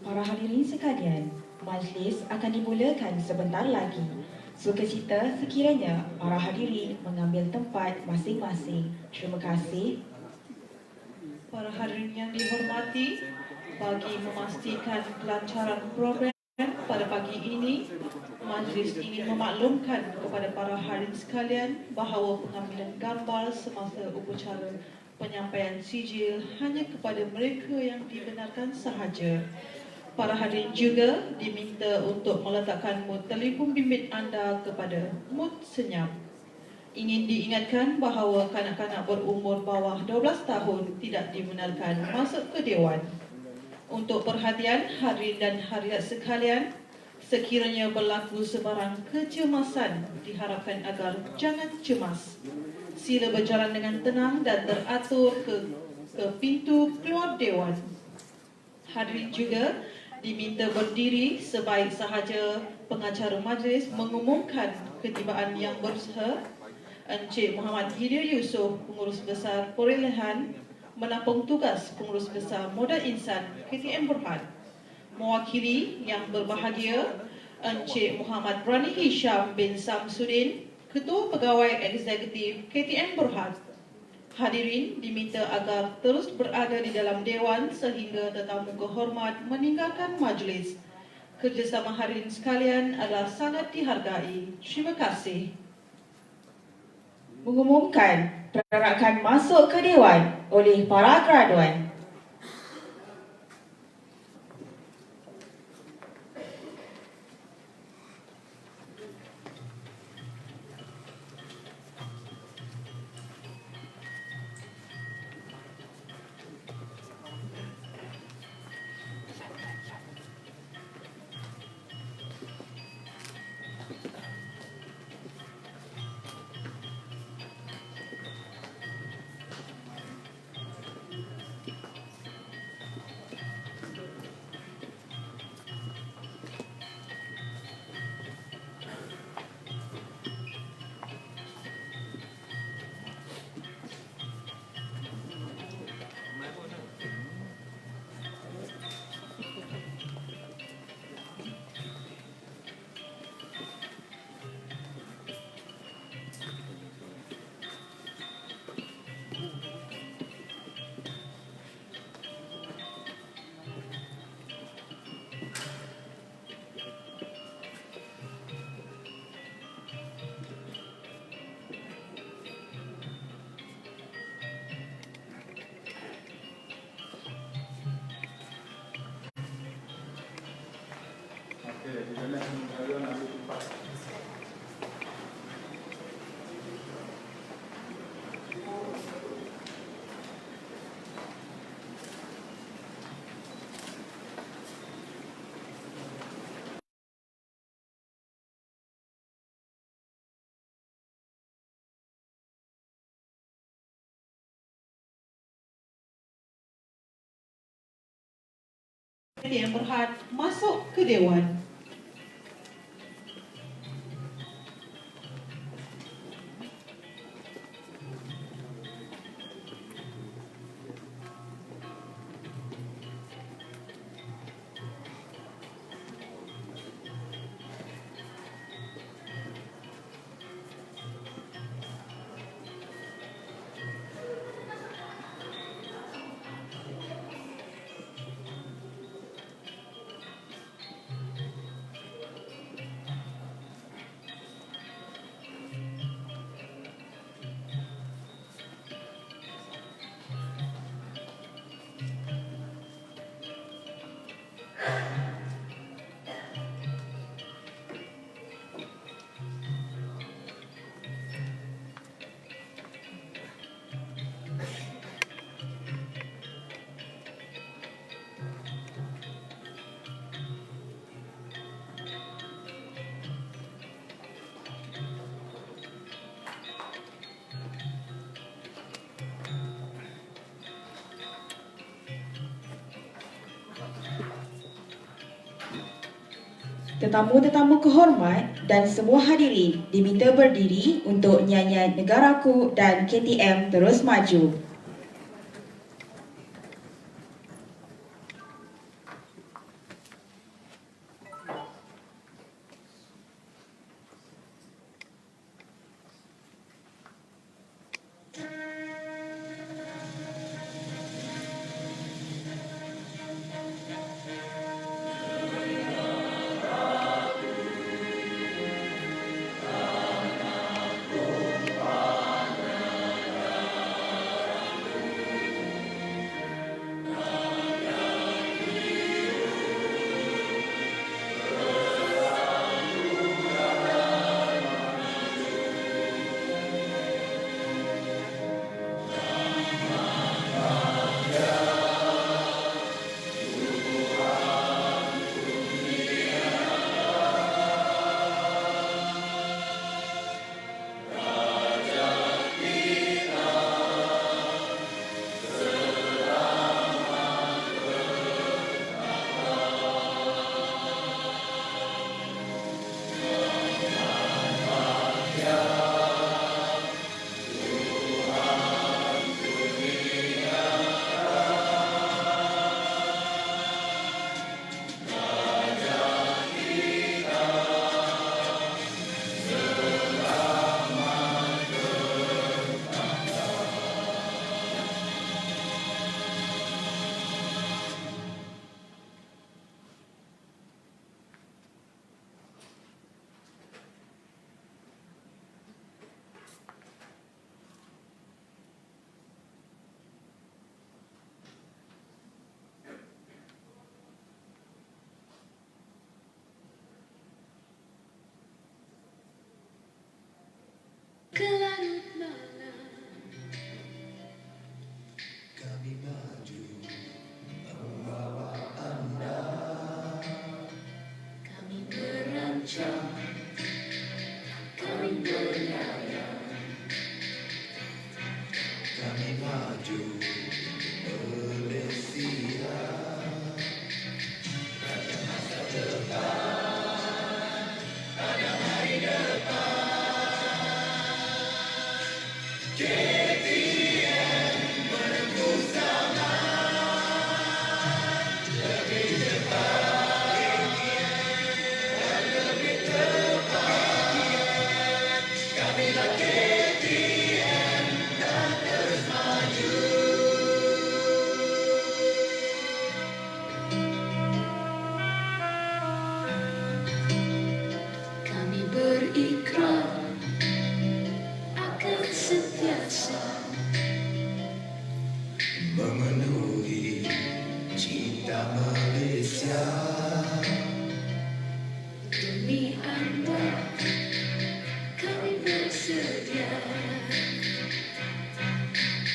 Para hadirin sekalian, majlis akan dimulakan sebentar lagi. Sukacita sekiranya para hadirin mengambil tempat masing-masing. Terima kasih. Para hadirin yang dihormati, bagi memastikan kelancaran program pada pagi ini, majlis ingin memaklumkan kepada para hadirin sekalian bahawa pengambilan gambar semasa upacara penyampaian sijil hanya kepada mereka yang dibenarkan sahaja. Para hadirin juga diminta untuk meletakkan mut telefon bimbit anda kepada mut senyap. Ingin diingatkan bahawa kanak-kanak berumur bawah 12 tahun tidak dibenarkan masuk ke Dewan. Untuk perhatian hadirin dan hadirat sekalian, sekiranya berlaku sebarang kecemasan, diharapkan agar jangan cemas. Sila berjalan dengan tenang dan teratur ke pintu keluar Dewan. Hadirin juga diminta berdiri sebaik sahaja pengacara majlis mengumumkan ketibaan yang berusaha. Encik Muhammad Hidir Yusof, Pengurus Besar Perolehan, menampung tugas Pengurus Besar Modal Insan KTM Berhad. Mewakili yang berbahagia, Encik Muhammad Rani Hisham bin Samsudin, Ketua Pegawai Eksekutif KTM Berhad. Hadirin diminta agar terus berada di dalam Dewan sehingga tetamu kehormat meninggalkan majlis. Kerjasama hadirin sekalian adalah sangat dihargai. Terima kasih. Mengumumkan perarakan masuk ke Dewan oleh para graduan. Yang Berhad masuk ke Dewan. Tetamu-tetamu kehormat dan semua hadirin diminta berdiri untuk nyanyian Negaraku dan KTM Terus Maju. Malaysia, demi anda kami bersedia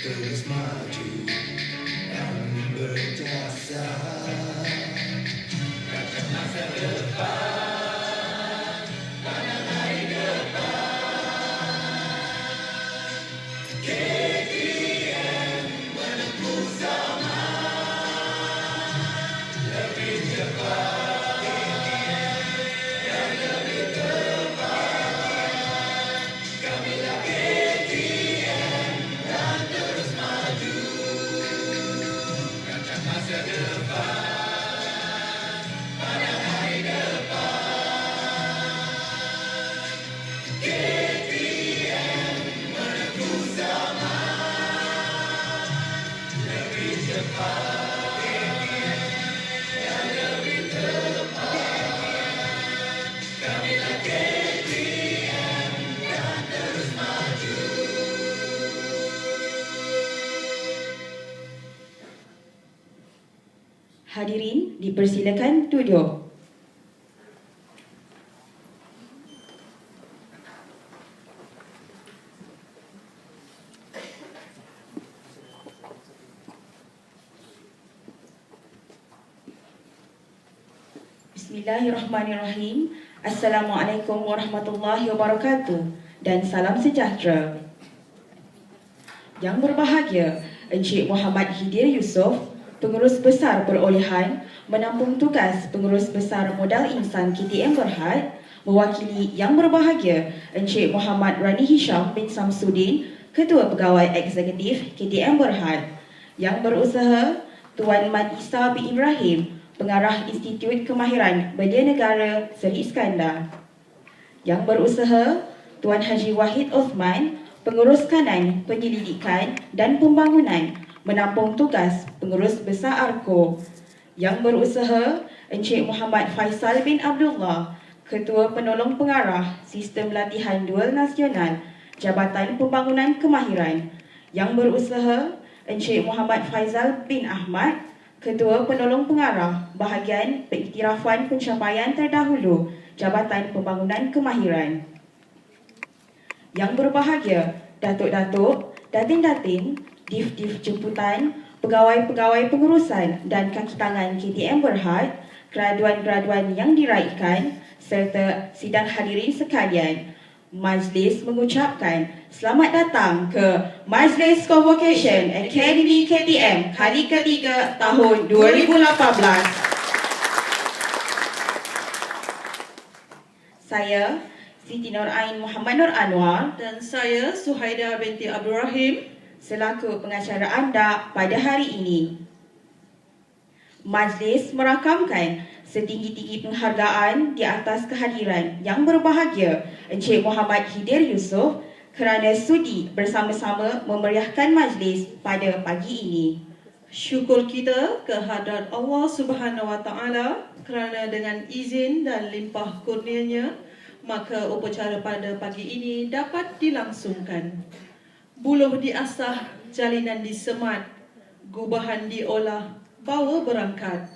terus maju dan berjasa. Kata masa depan, pada hari depan, KTM menempuh zaman lebih cepat dan lebih tepat. Kamilah KTM dan terus maju. Kata masa depan, pada hari depan, KTM menempuh zaman lebih cepat dan lebih tepat. Kamilah KTM dan terus maju. Hadirin dipersilakan duduk. Bismillahirrahmanirrahim. Assalamualaikum warahmatullahi wabarakatuh dan salam sejahtera. Yang berbahagia Encik Muhammad Hidir Yusof, Pengurus Besar Perolehan menampung tugas Pengurus Besar Modal Insan KTM Berhad, mewakili Yang Berbahagia Encik Muhammad Rani Hisham bin Samsudin, Ketua Pegawai Eksekutif KTM Berhad. Yang berusaha Tuan Mat Isa bin Ibrahim, Pengarah Institut Kemahiran Belia Negara Seri Iskandar. Yang berusaha Tuan Haji Wahid Osman, Pengurus Kanan Penyelidikan dan Pembangunan menampung tugas Pengurus Besar ARKO. Yang berusaha Encik Muhammad Faisal bin Abdullah, Ketua Penolong Pengarah Sistem Latihan Dual Nasional Jabatan Pembangunan Kemahiran. Yang berusaha Encik Muhammad Faizal bin Ahmad, Ketua Penolong Pengarah Bahagian Pengiktirafan Pencapaian Terdahulu Jabatan Pembangunan Kemahiran. Yang berbahagia Datuk-Datuk, Datin-Datin, Dif-Dif Jemputan, Pegawai-Pegawai Pengurusan dan Kaki Tangan KTM Berhad, Graduan-graduan yang diraikan serta sidang hadirin sekalian. Majlis mengucapkan selamat datang ke Majlis Convocation Akademi KTM kali ketiga tahun 2018. Saya Siti Nur Ain Muhammad Nur Anwar Dan saya Suhaida binti Abdul Rahim selaku pengacara anda pada hari ini. Majlis merakamkan setinggi-tinggi penghargaan di atas kehadiran Yang Berbahagia Encik Muhammad Hidir Yusof kerana sudi bersama-sama memeriahkan majlis pada pagi ini. Syukur kita kehadrat Allah Subhanahu Wa Taala kerana dengan izin dan limpah kurnianya maka upacara pada pagi ini dapat dilangsungkan. Buluh diasah, jalinan disemat, gubahan diolah, bawa berangkat.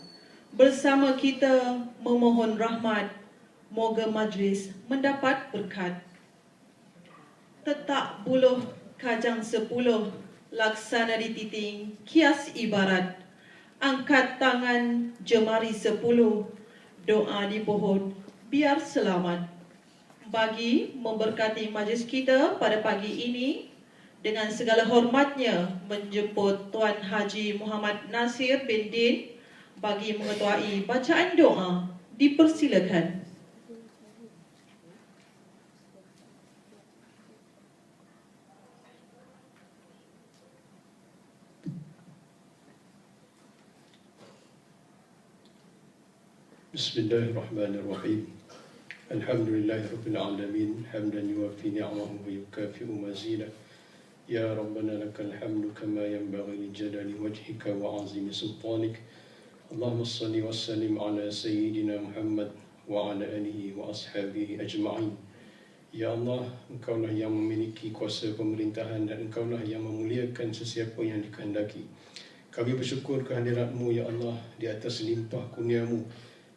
Bersama kita memohon rahmat, moga majlis mendapat berkat. Tetak buluh kajang 10, laksana dititing, kias ibarat. Angkat tangan, jemari 10, doa di pohon, biar selamat. Bagi memberkati majlis kita pada pagi ini, dengan segala hormatnya menjemput Tuan Haji Muhammad Nasir bin Din bagi mengetuai bacaan doa. Dipersilakan. Bismillahirrahmanirrahim. Alhamdulillahi Rabbil Alamin. Hamdan yuwafi ni'amahu wa yukafi'u mazidah. Ya Rabbana lakal hamdu kama yanbaghi li jalali wajhika wa azimi sultanik. Allahumma salli wa sallim ala Sayyidina Muhammad wa ala alihi wa ashabihi ajma'in. Ya Allah, Engkaulah yang memiliki kuasa pemerintahan dan Engkaulah yang memuliakan sesiapa yang dikehendaki. Kami bersyukur kehadirat-Mu ya Allah di atas limpah kurnia-Mu.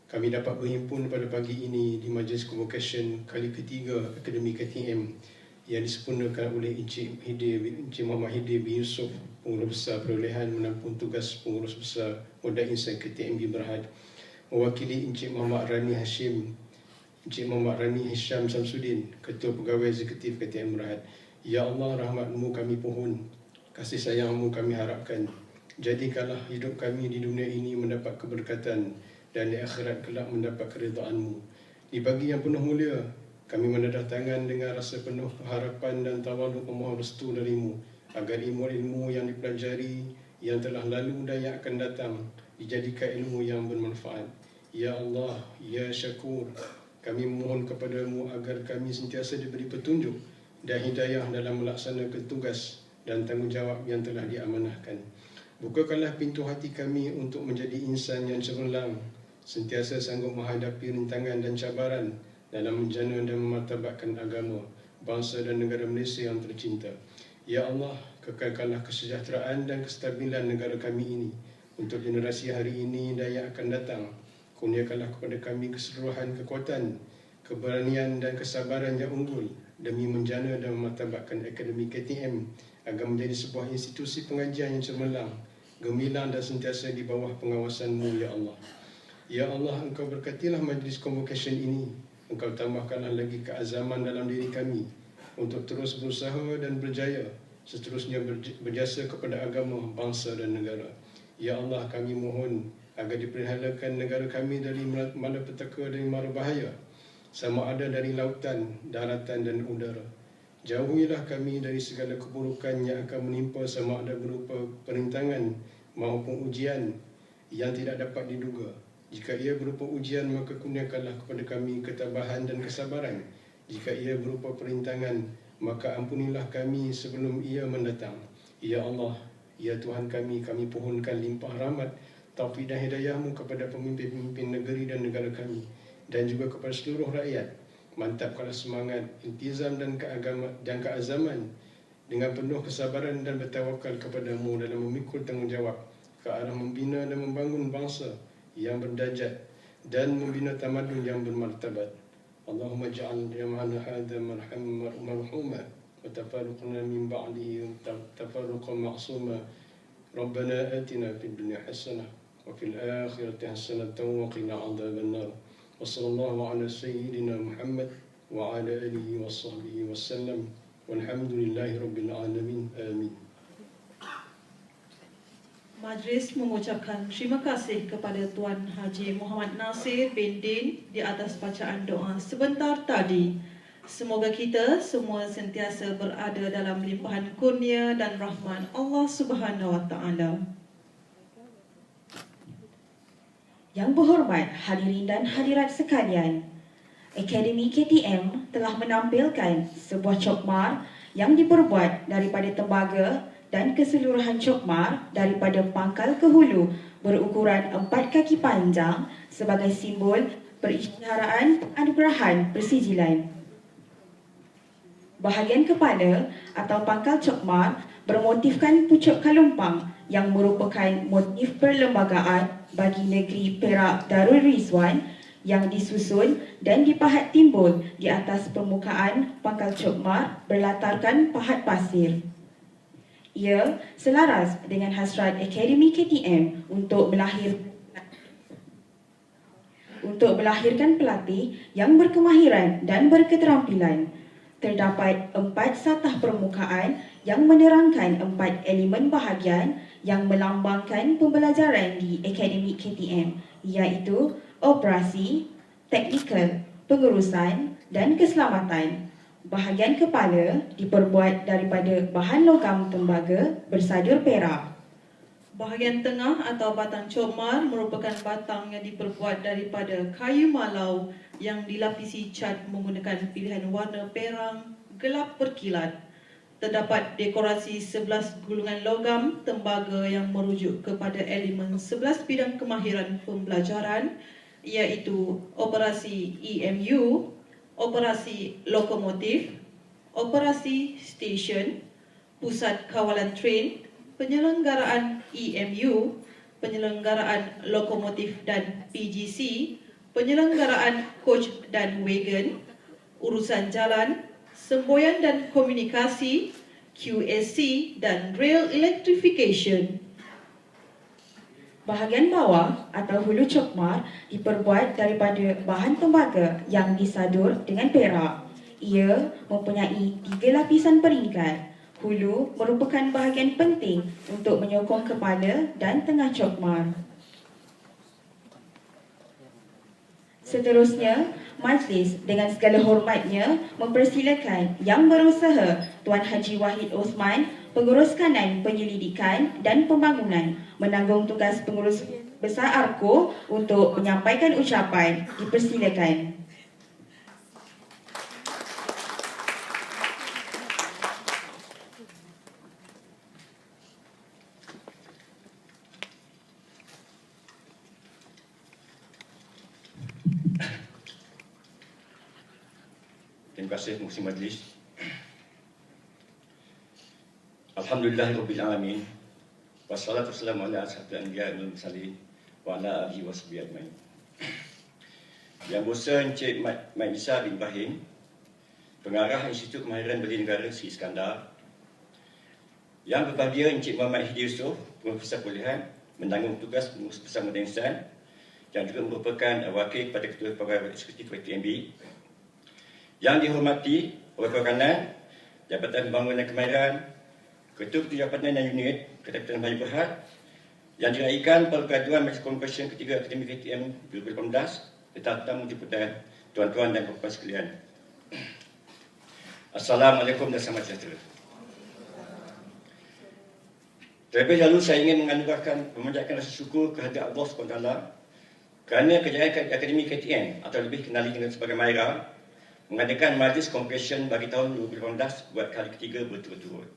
Kami dapat berhimpun pada pagi ini di Majlis Convocation kali ketiga Akademi KTM yang disempurnakan oleh Encik Muhammad Hidir bin Yusof, Pengurus Besar Perolehan menampung tugas Pengurus Besar Moda Insan KTM bin Berhad, mewakili Encik Muhammad Rani Hisham Samsudin, Ketua Pegawai Eksekutif KTM Berhad. Ya Allah, rahmat-Mu kami pohon, kasih sayang-Mu kami harapkan. Jadikanlah hidup kami di dunia ini mendapat keberkatan dan di akhirat kelak mendapat keridhaan-Mu. Di pagi yang penuh mulia, kami menedah tangan dengan rasa penuh harapan dan tawaduk memohon restu dari-Mu agar ilmu-ilmu yang dipelajari yang telah lalu dan yang akan datang dijadikan ilmu yang bermanfaat. Ya Allah, Ya Syakur, kami memohon kepada-Mu agar kami sentiasa diberi petunjuk dan hidayah dalam melaksanakan tugas dan tanggungjawab yang telah diamanahkan. Bukakanlah pintu hati kami untuk menjadi insan yang cemerlang, sentiasa sanggup menghadapi rintangan dan cabaran dalam menjana dan memartabatkan agama, bangsa dan negara Malaysia yang tercinta. Ya Allah, kekalkanlah kesejahteraan dan kestabilan negara kami ini untuk generasi hari ini dan yang akan datang. Kurniakanlah kepada kami keseluruhan kekuatan, keberanian dan kesabaran yang unggul demi menjana dan memartabatkan Akademi KTM agar menjadi sebuah institusi pengajian yang cemerlang, gemilang dan sentiasa di bawah pengawasan-Mu ya Allah. Ya Allah, Engkau berkatilah majlis convocation ini. Engkau tambahkanlah lagi keazaman dalam diri kami untuk terus berusaha dan berjaya, seterusnya berjasa kepada agama, bangsa dan negara. Ya Allah, kami mohon agar diperhalakan negara kami dari malapetaka dan mara bahaya, sama ada dari lautan, daratan dan udara. Jauhilah kami dari segala keburukan yang akan menimpa sama ada berupa perintangan maupun ujian yang tidak dapat diduga. Jika ia berupa ujian, maka kurniakanlah kepada kami ketabahan dan kesabaran. Jika ia berupa perintangan, maka ampunilah kami sebelum ia mendatang. Ya Allah, Ya Tuhan kami pohonkan limpah rahmat, taufik dan hidayah-Mu kepada pemimpin-pemimpin negeri dan negara kami, dan juga kepada seluruh rakyat. Mantapkanlah semangat, iltizam dan keazaman dengan penuh kesabaran dan bertawakal kepada-Mu dalam memikul tanggungjawab ke arah membina dan membangun bangsa yang berdajat dan membina tamadun yang bermartabat. Allahumma ja'al jam'ana hadha marhuma wa tafarruqna min ba'dihi tafarruqan ma'suma. Rabbana atina fid dunya hasanah wa fil akhirati hasanatan wa qina 'adzaban nar. Wa sallallahu ala sayyidina Muhammad wa ala alihi wa sahbihi wa sallam. Walhamdulillahi rabbil alamin. Amin. Majlis mengucapkan terima kasih kepada Tuan Haji Muhammad Nasir bin Din di atas bacaan doa sebentar tadi. Semoga kita semua sentiasa berada dalam limpahan kurnia dan rahmat Allah Subhanahu Wa Taala. Yang berhormat hadirin dan hadirat sekalian, Akademi KTM telah menampilkan sebuah cokmar yang diperbuat daripada tembaga dan keseluruhan cokmar daripada pangkal ke hulu berukuran 4 kaki panjang sebagai simbol perisytiharaan anugerahan persijilan. Bahagian kepala atau pangkal cokmar bermotifkan pucuk kalumpang yang merupakan motif perlembagaan bagi negeri Perak Darul Rizwan yang disusun dan dipahat timbul di atas permukaan pangkal cokmar berlatarkan pahat pasir. Ia selaras dengan hasrat Akademi KTM untuk melahirkan pelatih yang berkemahiran dan berketerampilan. Terdapat 4 satah permukaan yang menerangkan 4 elemen bahagian yang melambangkan pembelajaran di Akademi KTM, iaitu operasi, teknikal, pengurusan dan keselamatan. Bahagian kepala diperbuat daripada bahan logam tembaga bersadur perak. Bahagian tengah atau batang cokmar merupakan batang yang diperbuat daripada kayu malau yang dilapisi cat menggunakan pilihan warna perang gelap berkilat. Terdapat dekorasi 11 gulungan logam tembaga yang merujuk kepada elemen 11 bidang kemahiran pembelajaran, iaitu operasi EMU, operasi lokomotif, operasi stesen, pusat kawalan train, penyelenggaraan EMU, penyelenggaraan lokomotif dan PGC, penyelenggaraan coach dan wagon, urusan jalan, semboyan dan komunikasi, QSC dan rail electrification. Bahagian bawah atau hulu cokmar diperbuat daripada bahan tembaga yang disadur dengan perak. Ia mempunyai 3 lapisan peringkat. Hulu merupakan bahagian penting untuk menyokong kepala dan tengah cokmar. Seterusnya, majlis dengan segala hormatnya mempersilakan Yang Berusaha Tuan Haji Wahid Osman, Pengurus Kanan Penyelidikan dan Pembangunan, menanggung tugas Pengurus Besar ARKO untuk menyampaikan ucapan. Dipersilakan. Terima kasih Pengerusi Majlis. Alhamdulillahirabbil wassalatu wassalamu ala asyrafil anbiya'i wal mursalin wa ala alihi washabihi ajmain. Yang Berhormat Encik Mat Isa bin Ibrahim, Pengarah Institut Kemahiran Bela Negara Sri Iskandar. Yang berbahagia Encik Muhammad Hidi Yusof, Profesor Kuliahan, menanggung tugas Pengurus Besar Muda Insan yang juga merupakan wakil kepada Ketua Pegawai Eksekutif KTMB. Yang dihormati Wakil Kanan, Jabatan Pembangunan Kemahiran, Ketua Jabatan dan Unit, Ketua Melayu Berhad, yang diraikan pergaduhan Majlis Konferensi ketiga Akademi KTM 2018, tetamu jemputan tuan-tuan dan puan-puan sekalian. Assalamualaikum dan selamat sejahtera. Terlebih dahulu saya ingin menganugerahkan memanjatkan rasa syukur kehadirat Allah SWT kerana kejayaan Akademi KTN atau lebih kenali dengan sebagai MAIRA mengadakan Majlis Convocation bagi tahun 2018 buat kali ketiga berturut-turut.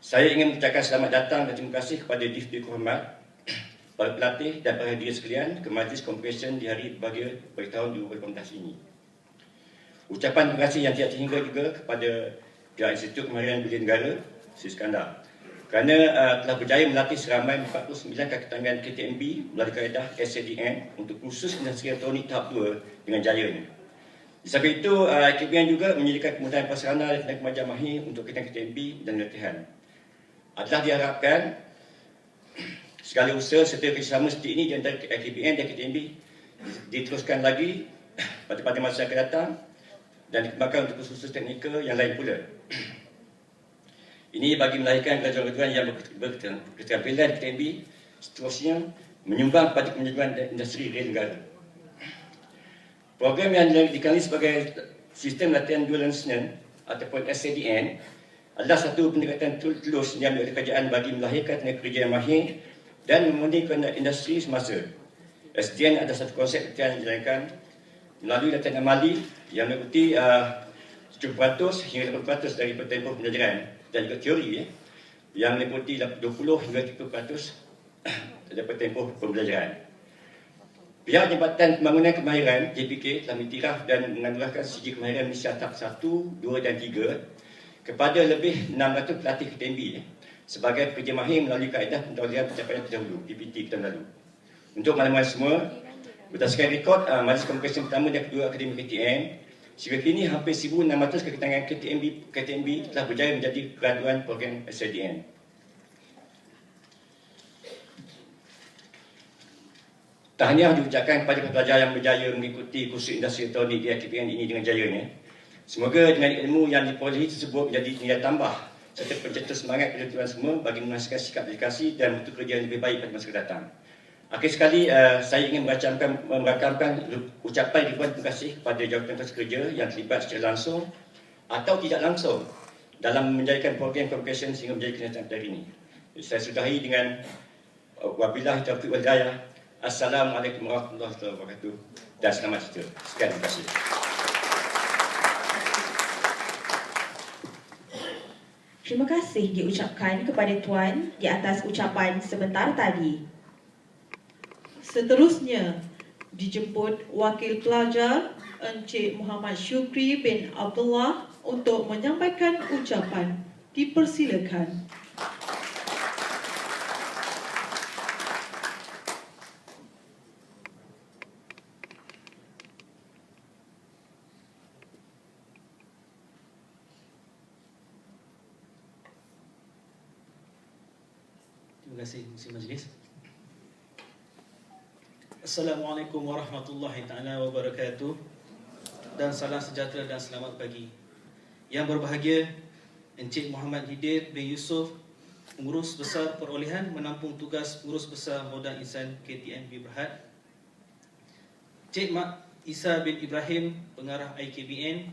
Saya ingin mengucapkan selamat datang dan terima kasih kepada Difti Hormat, para pelatih dan para hadirin sekalian ke Majlis Convocation di hari berbahagia bagi tahun 2018 ini. Ucapan terima kasih yang tidak terhingga juga kepada pihak Institut Kemahiran Bela Negara Sri Iskandar kerana telah berjaya melatih seramai 49 kaki tangan KTMB melalui kaedah SADN untuk kursus industri elektronik tahap 2 dengan jayanya. Di samping itu, KPN juga menyediakan kemudahan prasarana dan kemajuan mahir untuk KTMB dan latihan. Adalah diharapkan segala usaha serta kerjasama seperti ini di antara KPN dan KTMB diteruskan lagi pada masa yang akan datang dan dikembangkan untuk kursus teknikal yang lain pula. Ini bagi melahirkan graduan-graduan yang berketerampilan KTMB seterusnya menyumbang pada kemajuan industri rel negara. Program yang dikenali sebagai Sistem Latihan Dual Lieutenant ataupun SADN adalah satu pendekatan tulus yang oleh kerajaan bagi melahirkan tenaga kerja yang mahir dan memenuhi kehendak industri semasa. SDN adalah satu konsep latihan yang dijalankan melalui latihan amali yang meliputi 70% hingga 80% dari tempoh pembelajaran dan juga teori yang meliputi 20 hingga 30% daripada tempoh pembelajaran. Pihak Jabatan Pembangunan Kemahiran JPK telah mengiktiraf dan menganugerahkan sijil kemahiran Malaysia tahap 1, 2 dan 3 kepada lebih 600 pelatih KTMB sebagai pekerja mahir melalui kaedah pentaulihan pencapaian terdahulu PPT kita lalu. Untuk makluman semua, berdasarkan rekod Majlis Konferensi pertama dan kedua Akademi KTM, sehingga kini hampir 1,600 kaki tangan KTMB telah berjaya menjadi graduan program SADN. Tahniah diucapkan kepada pelajar yang berjaya mengikuti kursus industri elektronik di KPN ini dengan jayanya. Semoga dengan ilmu yang diperolehi tersebut menjadi nilai tambah serta pencetus semangat kepada semua bagi menghasilkan sikap dedikasi dan bentuk kerja yang lebih baik pada masa datang. Akhir sekali, saya ingin merakamkan ucapan ribuan terima kasih kepada jawatan kerja yang terlibat secara langsung atau tidak langsung dalam menjadikan program Convocation sehingga menjadi kenyataan hari ini. Saya sudahi dengan wabillahi taufiq wal hidayah. Assalamualaikum warahmatullahi wabarakatuh dan selamat sejahtera. Sekian, terima kasih. Terima kasih diucapkan kepada Tuan di atas ucapan sebentar tadi. Seterusnya, dijemput Wakil Pelajar Encik Muhammad Syukri bin Abdullah untuk menyampaikan ucapan. Dipersilakan. kasih Majlis. Assalamualaikum warahmatullahi taala wabarakatuh. Dan salam sejahtera dan selamat pagi. Yang berbahagia Encik Muhammad Hidir bin Yusof, Pengurus Besar Perolehan menampung tugas Pengurus Besar Modal Insan KTNB Berhad. Encik Mak Isa bin Ibrahim, Pengarah IKBN.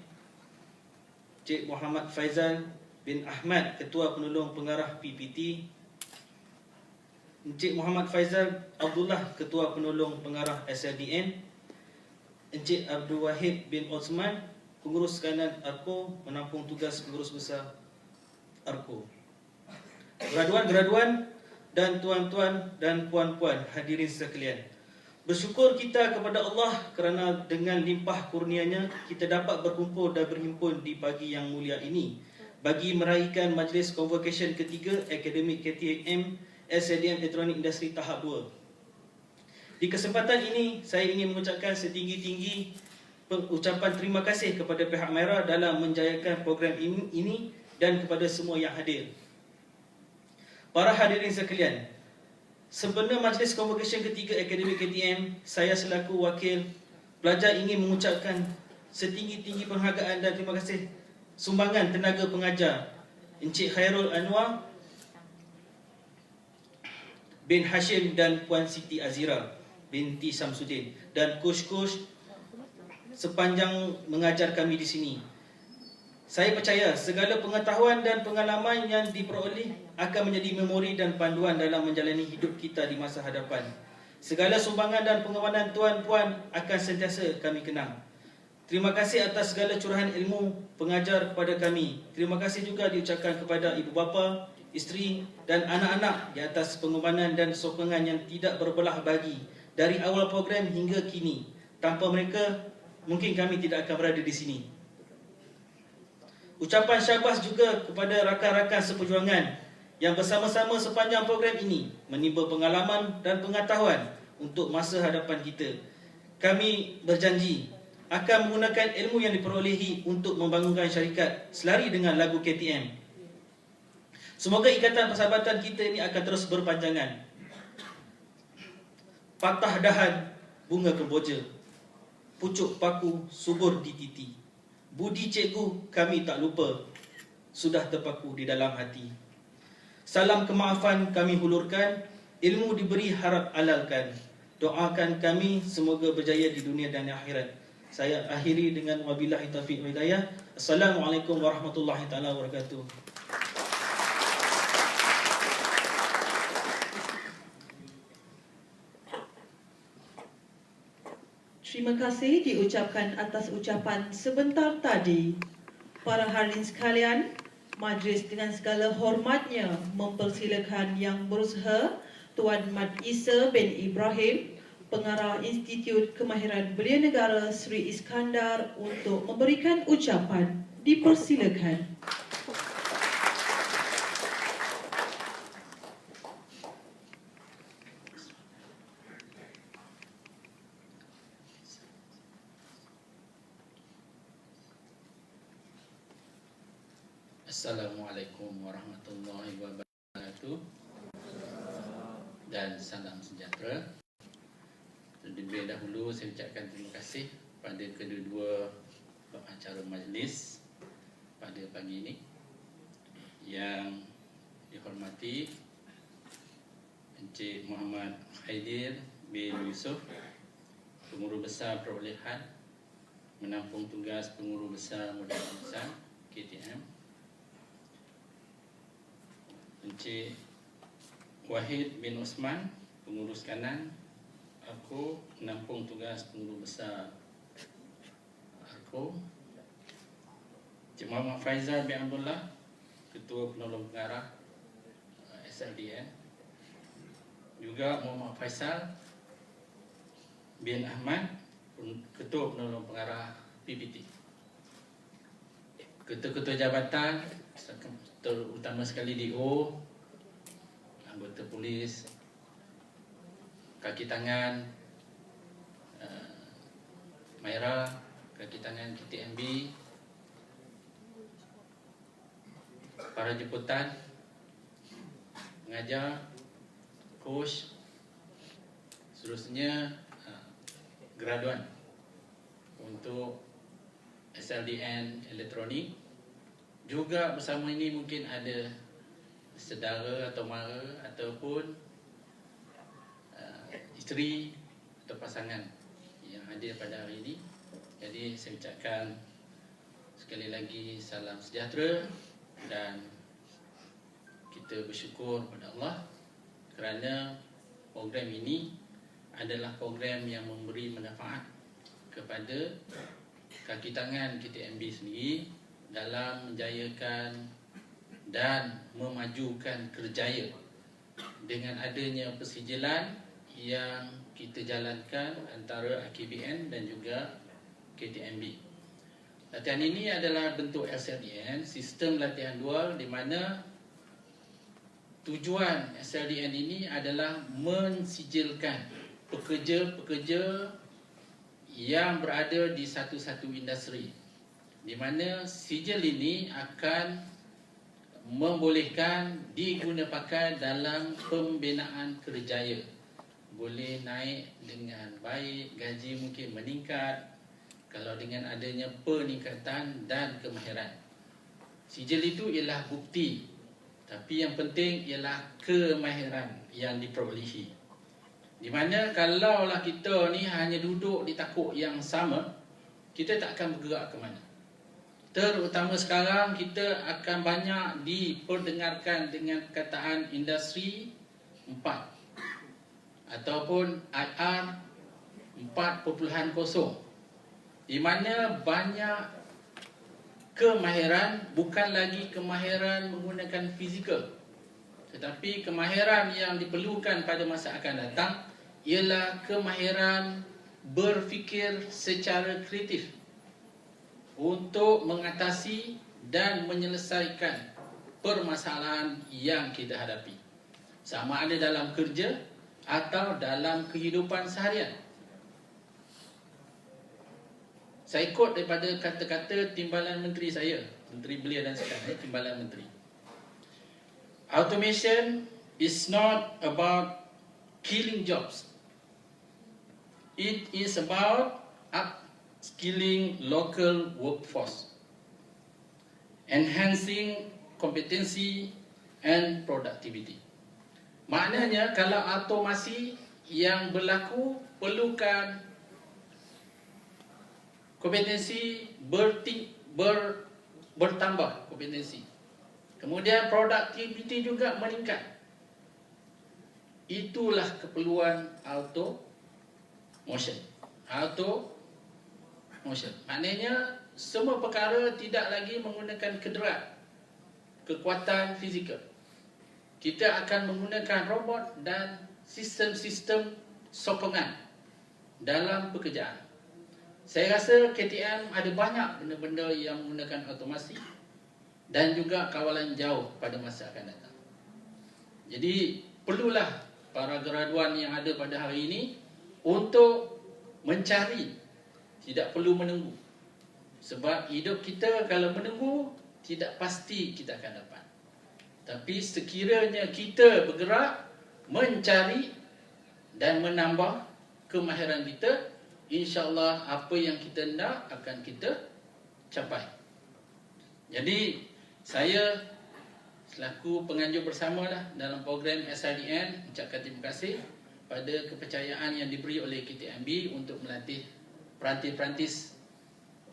Encik Muhammad Faizal bin Ahmad, Ketua Penolong Pengarah PPT. Encik Muhammad Faizal Abdullah, Ketua Penolong Pengarah SLDN. Encik Abdul Wahid bin Osman, Pengurus Kanan ARKO, menampung tugas Pengurus Besar ARKO. Graduan-graduan dan tuan-tuan dan puan-puan hadirin sekalian, bersyukur kita kepada Allah kerana dengan limpah kurnianya kita dapat berkumpul dan berhimpun di pagi yang mulia ini bagi meraihkan majlis convocation ketiga Akademik KTM SLDN Elektronik Industri Tahap 2. Di kesempatan ini, saya ingin mengucapkan setinggi-tinggi ucapan terima kasih kepada pihak MAIRA dalam menjayakan program ini dan kepada semua yang hadir. Para hadirin sekalian, sempena majlis convocation ketiga Akademik KTM, saya selaku wakil pelajar ingin mengucapkan setinggi-tinggi penghargaan dan terima kasih sumbangan tenaga pengajar Encik Khairul Anwar bin Hashim dan Puan Siti Azira binti Samsudin dan coach-coach sepanjang mengajar kami di sini. Saya percaya segala pengetahuan dan pengalaman yang diperoleh akan menjadi memori dan panduan dalam menjalani hidup kita di masa hadapan. Segala sumbangan dan pengorbanan tuan-puan akan sentiasa kami kenang. Terima kasih atas segala curahan ilmu pengajar kepada kami. Terima kasih juga diucapkan kepada ibu bapa, isteri dan anak-anak di atas pengorbanan dan sokongan yang tidak berbelah bagi dari awal program hingga kini. Tanpa mereka, mungkin kami tidak akan berada di sini. Ucapan syabas juga kepada rakan-rakan seperjuangan yang bersama-sama sepanjang program ini menimba pengalaman dan pengetahuan untuk masa hadapan kita. Kami berjanji akan menggunakan ilmu yang diperolehi untuk membangunkan syarikat selari dengan lagu KTM. Semoga ikatan persahabatan kita ini akan terus berpanjangan. Patah dahan bunga kemboja, pucuk paku subur di titi. Budi cikgu kami tak lupa, sudah terpaku di dalam hati. Salam kemaafan kami hulurkan, ilmu diberi harap alalkan. Doakan kami semoga berjaya di dunia dan akhirat. Saya akhiri dengan wabillahi taufiq wal hidayah. Assalamualaikum warahmatullahi taala wabarakatuh. Terima kasih diucapkan atas ucapan sebentar tadi. Para hadirin sekalian, majlis dengan segala hormatnya mempersilakan Yang Berusaha Tuan Mat Isa bin Ibrahim, Pengarah Institut Kemahiran Belia Negara Sri Iskandar untuk memberikan ucapan. Dipersilakan. Assalamualaikum warahmatullahi wabarakatuh dan salam sejahtera. Terlebih dahulu saya ucapkan terima kasih pada kedua-dua pengacara majlis pada pagi ini. Yang dihormati Encik Muhammad Hidir bin Yusof, Pengurus Besar Perolehan menampung tugas Pengurus Besar Modal Insan KTM. Encik Wahid bin Osman, Pengurus Kanan ARKO, menampung tugas Pengurus Besar ARKO. Encik Muhammad Faizal bin Abdullah, Ketua Penolong Pengarah SLDN. Juga Muhammad Faisal bin Ahmad, Ketua Penolong Pengarah PPT. Ketua-ketua jabatan, terutama sekali DO, anggota polis, kaki tangan MAIRA, kaki tangan KTMB, para jemputan, pengajar, khususnya graduan untuk SLDN elektronik. Juga bersama ini mungkin ada saudara atau mara ataupun isteri atau pasangan yang hadir pada hari ini. Jadi saya ucapkan sekali lagi salam sejahtera dan kita bersyukur kepada Allah kerana program ini adalah program yang memberi manfaat kepada kaki tangan KTMB sendiri dalam menjayakan dan memajukan kerjaya dengan adanya persijilan yang kita jalankan antara AKBN dan juga KTMB. Latihan ini adalah bentuk SLDN, sistem latihan dual, di mana tujuan SLDN ini adalah mensijilkan pekerja-pekerja yang berada di satu-satu industri, di mana sijil ini akan membolehkan digunakan pakai dalam pembinaan kerjaya. Boleh naik dengan baik, gaji mungkin meningkat kalau dengan adanya peningkatan dan kemahiran. Sijil itu ialah bukti, tapi yang penting ialah kemahiran yang diperolehi. Di mana kalaulah kita ni hanya duduk di takuk yang sama, kita tak akan bergerak ke mana. Terutama sekarang kita akan banyak diperdengarkan dengan perkataan industri 4 ataupun IR 4.0, di mana banyak kemahiran, bukan lagi kemahiran menggunakan fizikal, tetapi kemahiran yang diperlukan pada masa akan datang ialah kemahiran berfikir secara kreatif untuk mengatasi dan menyelesaikan permasalahan yang kita hadapi, sama ada dalam kerja atau dalam kehidupan seharian. Saya quote daripada kata-kata timbalan menteri saya, Menteri Belia dan Sukan, timbalan menteri. Automation is not about killing jobs. It is about upskilling local workforce, enhancing competency and productivity. Maknanya kalau automasi yang berlaku perlukan kompetensi bertambah kompetensi. Kemudian productivity juga meningkat. Itulah keperluan automation. Maknanya semua perkara tidak lagi menggunakan kederat, kekuatan fizikal. Kita akan menggunakan robot dan sistem-sistem sokongan dalam pekerjaan. Saya rasa KTM ada banyak benda-benda yang menggunakan automasi dan juga kawalan jauh pada masa akan datang. Jadi perlulah para graduan yang ada pada hari ini untuk mencari, tidak perlu menunggu. Sebab hidup kita kalau menunggu, tidak pasti kita akan dapat. Tapi sekiranya kita bergerak, mencari dan menambah kemahiran kita, insya-Allah apa yang kita nak akan kita capai. Jadi saya selaku penganjur bersamalah dalam program SLDN ucapkan terima kasih pada kepercayaan yang diberi oleh KTMB untuk melatih perantis-perantis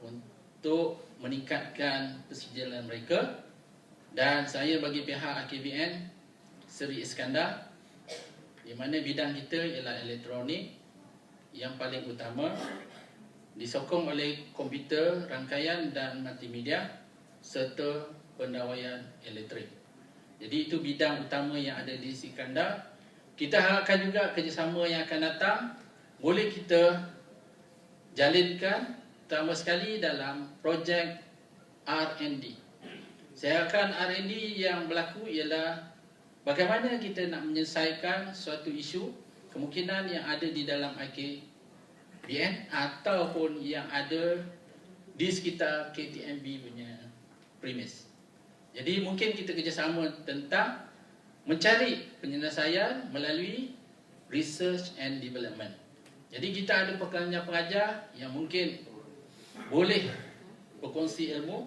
untuk meningkatkan persijilan mereka. Dan saya bagi pihak AKBN Seri Iskandar, di mana bidang kita ialah elektronik, yang paling utama disokong oleh komputer, rangkaian dan multimedia serta pendawaian elektrik. Jadi itu bidang utama yang ada di Iskandar. Kita harapkan juga kerjasama yang akan datang boleh kita jalinkan, terutama sekali dalam projek R&D. Saya harapkan R&D yang berlaku ialah bagaimana kita nak menyelesaikan suatu isu kemungkinan yang ada di dalam IKBN ataupun yang ada di sekitar KTMB punya premis. Jadi mungkin kita kerjasama tentang mencari penyelesaian melalui research and development. Jadi kita ada pengajar-pengajar yang mungkin boleh berkongsi ilmu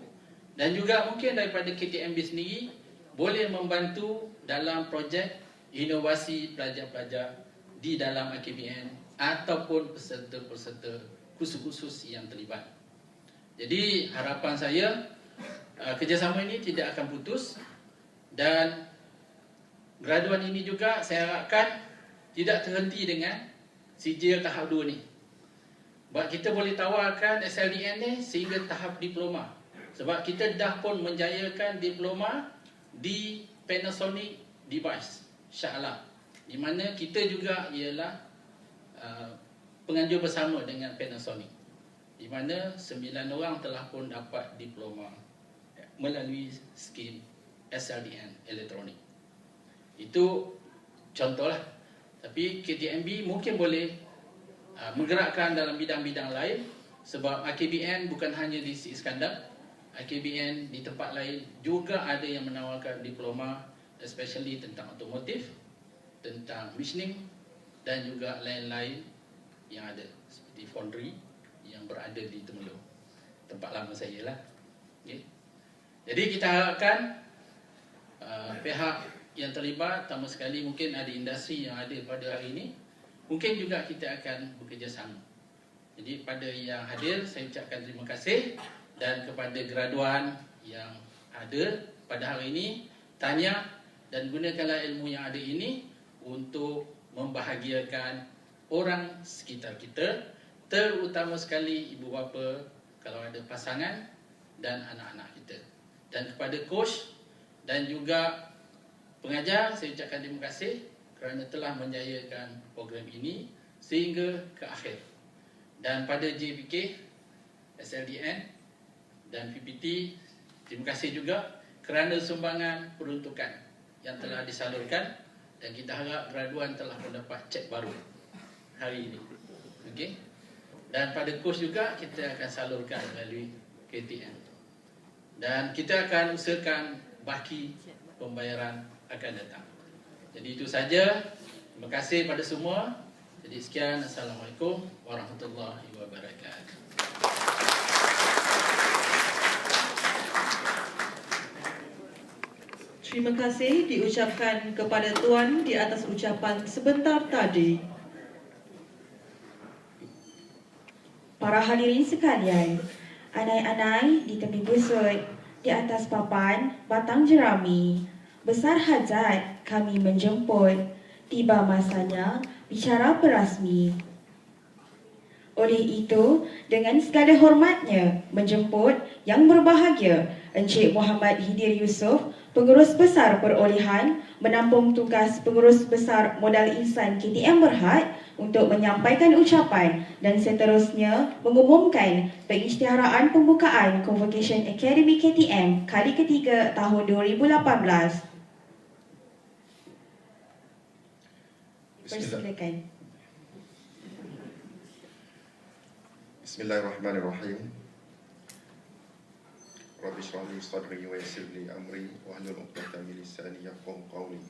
dan juga mungkin daripada KTMB sendiri boleh membantu dalam projek inovasi pelajar-pelajar di dalam AKBN ataupun peserta-peserta khusus-khusus yang terlibat. Jadi harapan saya kerjasama ini tidak akan putus dan graduan ini juga saya harapkan tidak terhenti dengan sijil tahap 2 ni. Sebab kita boleh tawarkan SLDN ni sehingga tahap diploma. Sebab kita dah pun menjayakan diploma di Panasonic device, insya-Allah. Di mana kita juga ialah penganjur bersama dengan Panasonic. Di mana 9 orang telah pun dapat diploma melalui skim SLDN elektronik. Itu contohlah. Tapi KTMB mungkin boleh menggerakkan dalam bidang-bidang lain sebab AKBN bukan hanya di Iskandar, AKBN di tempat lain juga ada yang menawarkan diploma especially tentang otomotif, tentang machining dan juga lain-lain yang ada seperti foundry yang berada di Temellow, tempat lama saya lah. Okay. Jadi kita harapkan pihak yang terlibat, pertama sekali mungkin ada industri yang ada pada hari ini, mungkin juga kita akan bekerjasama. Jadi pada yang hadir, saya ucapkan terima kasih dan kepada graduan yang ada pada hari ini, tahniah dan gunakanlah ilmu yang ada ini untuk membahagiakan orang sekitar kita, terutama sekali ibu bapa kalau ada pasangan dan anak-anak kita. Dan kepada coach dan juga pengajar, saya ucapkan terima kasih kerana telah menjayakan program ini sehingga ke akhir. Dan pada JPK, SLDN dan PPT, terima kasih juga kerana sumbangan peruntukan yang telah disalurkan dan kita harap graduan telah mendapat cek baru hari ini. Okey. Dan pada kos juga kita akan salurkan melalui KTM. Dan kita akan usahakan baki pembayaran akan datang. Jadi itu saja. Terima kasih pada semua. Jadi sekian. Assalamualaikum warahmatullahi wabarakatuh. Terima kasih diucapkan kepada Tuan di atas ucapan sebentar tadi. Para hadirin sekalian, anai-anai di tepi busut, di atas papan batang jerami, besar hajat kami menjemput, tiba masanya bicara berasmi. Oleh itu, dengan segala hormatnya menjemput yang berbahagia Encik Muhammad Hidir Yusof, Pengurus Besar Perolehan, menampung tugas Pengurus Besar Modal Insan KTM Berhad untuk menyampaikan ucapan dan seterusnya mengumumkan pengisytiharaan pembukaan Convocation Academy KTM kali ketiga tahun 2018. Persilakan. Bismillahirrahmanirrahim. Rabbi shrah li sadri wa yassir li amri wahlul 'uqdatam min lisani yafqahu qawli.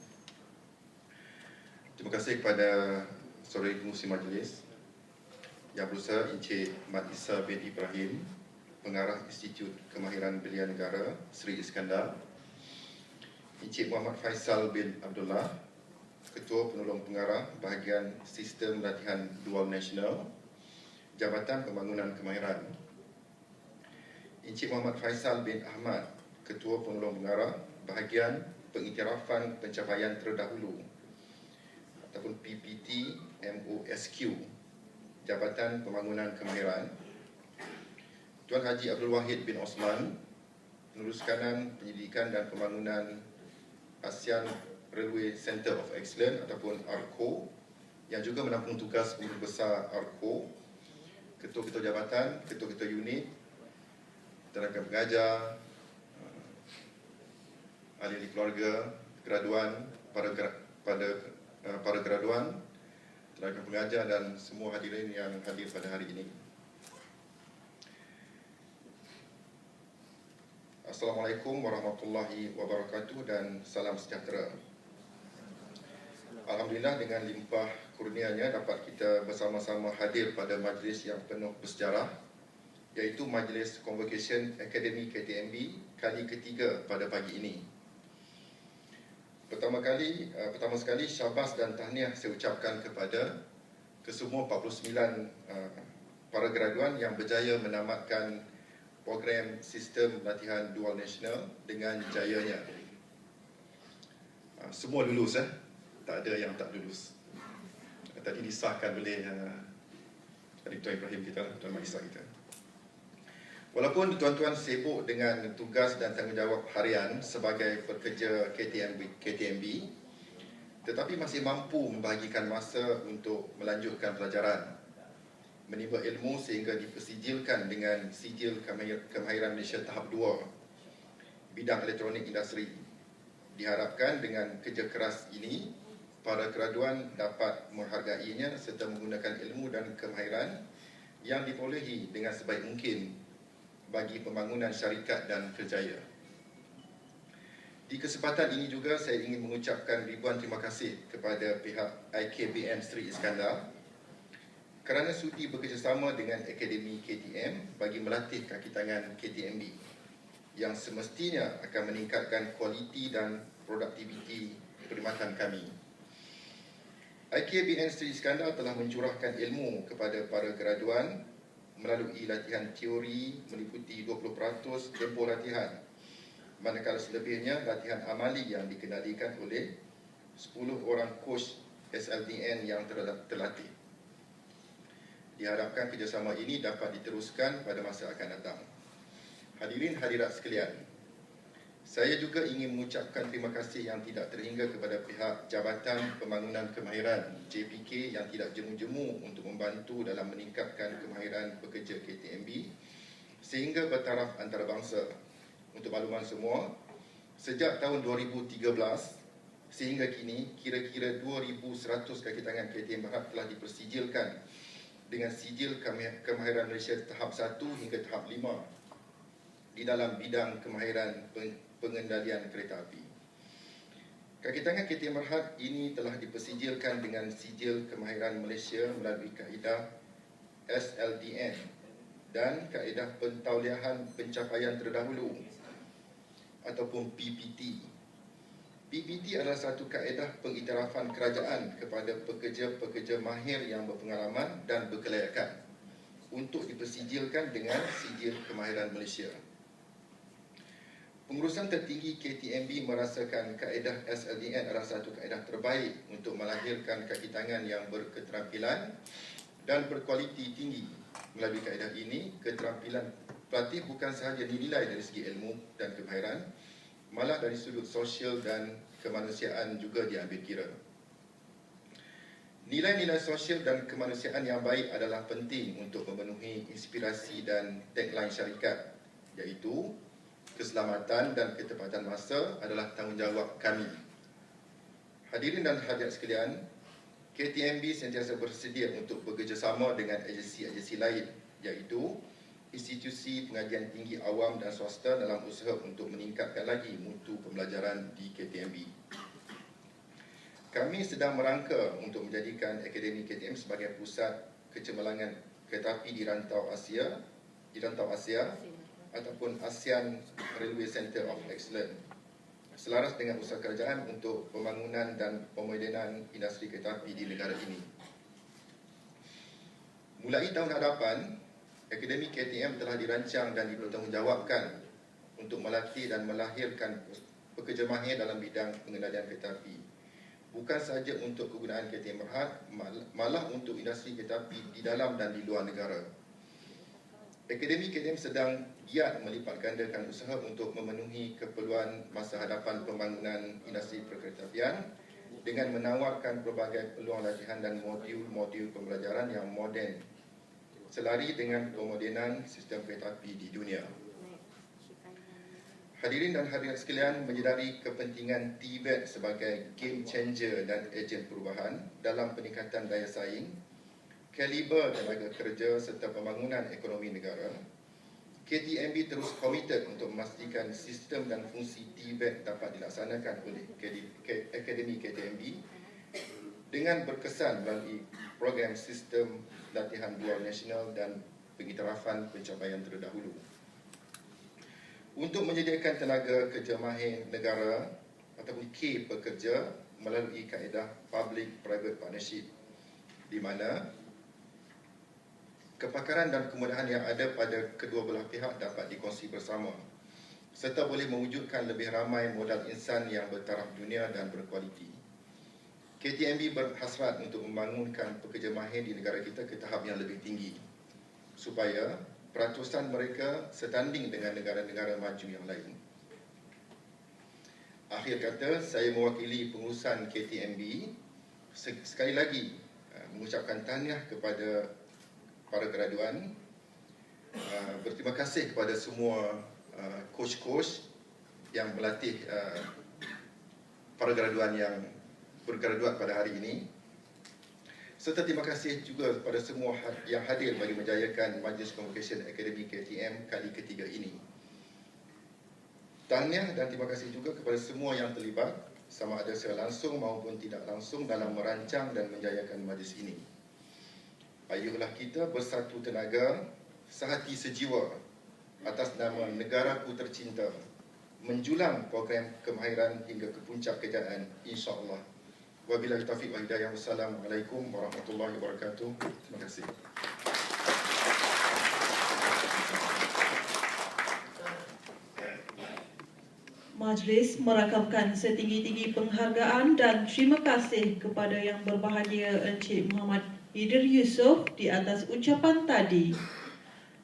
Terima kasih kepada Saudara Pengurusi Majlis Yang Berusaha Encik Mat Isa bin Ibrahim, Pengarah Institut Kemahiran Belia Negara Seri Iskandar, Encik Muhammad Faisal bin Abdullah, Ketua Penolong Pengarah Bahagian Sistem Latihan Dual Nasional, Jabatan Pembangunan Kemahiran, Encik Muhammad Faisal bin Ahmad, Ketua Penolong Pengarah Bahagian Pengiktirafan Pencapaian Terdahulu ataupun PPT MOSQ, Jabatan Pembangunan Kemahiran, Tuan Haji Abdul Wahid bin Osman, Penerus Kanan Penyidikan dan Pembangunan ASEAN Railway Centre of Excellence ataupun ARCO, yang juga menampung tugas Pengurus Besar ARCO, Ketua-Ketua Jabatan, Ketua-Ketua Unit, tenaga pengajar, ahli keluarga, graduan, para graduan, tenaga pengajar dan semua hadirin yang hadir pada hari ini. Assalamualaikum warahmatullahi wabarakatuh dan salam sejahtera. Alhamdulillah dengan limpah kurnianya dapat kita bersama-sama hadir pada majlis yang penuh bersejarah, iaitu Majlis Convocation Akademi KTMB kali ketiga pada pagi ini. Pertama sekali syabas dan tahniah saya ucapkan kepada kesemua 49 para graduan yang berjaya menamatkan program sistem latihan dual nasional dengan jayanya. Semua lulus, tak ada yang tak lulus. Tadi disahkan oleh Tuan Ibrahim kita, Tuan Maisa kita. Walaupun tuan-tuan sibuk dengan tugas dan tanggungjawab harian sebagai pekerja KTMB, tetapi masih mampu membahagikan masa untuk melanjutkan pelajaran, menimba ilmu sehingga dipersijilkan dengan Sijil Kemahiran Malaysia Tahap 2 bidang elektronik industri. Diharapkan dengan kerja keras ini, para graduan dapat menghargainya serta menggunakan ilmu dan kemahiran yang diperolehi dengan sebaik mungkin bagi pembangunan syarikat dan kerjaya. Di kesempatan ini juga saya ingin mengucapkan ribuan terima kasih kepada pihak IKBM Sri Iskandar kerana sudi bekerjasama dengan Akademi KTM bagi melatih kaki tangan KTMB yang semestinya akan meningkatkan kualiti dan produktiviti perkhidmatan kami. IKBM Sri Iskandar telah mencurahkan ilmu kepada para graduan melalui latihan teori meliputi 20% tempoh latihan, manakala selebihnya latihan amali yang dikendalikan oleh 10 orang coach SLDN yang terlatih. Diharapkan kerjasama ini dapat diteruskan pada masa akan datang. Hadirin hadirat sekalian, saya juga ingin mengucapkan terima kasih yang tidak terhingga kepada pihak Jabatan Pembangunan Kemahiran JPK yang tidak jemu-jemu untuk membantu dalam meningkatkan kemahiran pekerja KTMB sehingga bertaraf antarabangsa. Untuk makluman semua, sejak tahun 2013 sehingga kini, kira-kira 2,100 kaki tangan KTM Berhad telah dipersijilkan dengan Sijil Kemahiran Malaysia Tahap 1 hingga Tahap 5 di dalam bidang kemahiran pengendalian kereta api. Kaki tangan KTM Berhad ini telah dipersijilkan dengan Sijil Kemahiran Malaysia melalui kaedah SLDN dan kaedah pentauliahan pencapaian terdahulu ataupun PPT. PPT adalah satu kaedah pengiktirafan kerajaan kepada pekerja-pekerja mahir yang berpengalaman dan berkelayakan untuk dipersijilkan dengan Sijil Kemahiran Malaysia. Pengurusan tertinggi KTMB merasakan kaedah SLDN adalah satu kaedah terbaik untuk melahirkan kaki tangan yang berketerampilan dan berkualiti tinggi. Melalui kaedah ini, keterampilan pelatih bukan sahaja dinilai dari segi ilmu dan kemahiran, malah dari sudut sosial dan kemanusiaan juga diambil kira. Nilai-nilai sosial dan kemanusiaan yang baik adalah penting untuk memenuhi inspirasi dan tagline syarikat, iaitu keselamatan dan ketepatan masa adalah tanggungjawab kami. Hadirin dan hadirat sekalian, KTMB sentiasa bersedia untuk bekerjasama dengan agensi-agensi lain, iaitu institusi pengajian tinggi awam dan swasta dalam usaha untuk meningkatkan lagi mutu pembelajaran di KTMB. Kami sedang merangka untuk menjadikan Akademi KTM sebagai pusat kecemerlangan kereta api di rantau Asia ataupun ASEAN Railway Centre of Excellence, selaras dengan usaha kerajaan untuk pembangunan dan pemodenan industri kereta api di negara ini. Mulai tahun hadapan, Akademi KTM telah dirancang dan dipertanggungjawabkan untuk melatih dan melahirkan pekerja mahir dalam bidang pengendalian kereta api. Bukan sahaja untuk kegunaan KTM Berhad, malah untuk industri kereta api di dalam dan di luar negara. Akademi KTM sedang giat melipat gandakan usaha untuk memenuhi keperluan masa hadapan pembangunan industri perkeretaapian dengan menawarkan pelbagai peluang latihan dan modul-modul pembelajaran yang moden selari dengan pemodenan sistem kereta api di dunia. Hadirin dan hadirat sekalian, menyedari kepentingan TVET sebagai game changer dan ejen perubahan dalam peningkatan daya saing, kaliber tenaga kerja serta pembangunan ekonomi negara, KTMB terus komited untuk memastikan sistem dan fungsi TVET dapat dilaksanakan oleh Akademi KTMB dengan berkesan melalui program sistem latihan luar nasional dan pengiktirafan pencapaian terdahulu. Untuk menyediakan tenaga kerja mahir negara ataupun K pekerja melalui kaedah Public-Private Partnership, di mana kepakaran dan kemudahan yang ada pada kedua belah pihak dapat dikongsi bersama, serta boleh mewujudkan lebih ramai modal insan yang bertaraf dunia dan berkualiti. KTMB berhasrat untuk membangunkan pekerja mahir di negara kita ke tahap yang lebih tinggi, supaya peratusan mereka setanding dengan negara-negara maju yang lain. Akhir kata, saya mewakili pengurusan KTMB sekali lagi mengucapkan tahniah kepada para graduan. Berterima kasih kepada semua coach-coach yang melatih para graduan yang bergraduat pada hari ini. Serta terima kasih juga kepada semua yang hadir bagi menjayakan Majlis Convocation Akademi KTM kali ketiga ini. Tahniah dan terima kasih juga kepada semua yang terlibat, sama ada secara langsung maupun tidak langsung dalam merancang dan menjayakan majlis ini. Ayuhlah kita bersatu tenaga, sehati sejiwa atas nama negaraku tercinta, menjulang program kemahiran hingga ke puncak kejayaan, insya-Allah. Wabillahi taufiq wal hidayah. Wassalamualaikum warahmatullahi wabarakatuh. Terima kasih. Majlis merakamkan setinggi-tinggi penghargaan dan terima kasih kepada Yang Berbahagia Encik Muhammad Hidir Yusof di atas ucapan tadi.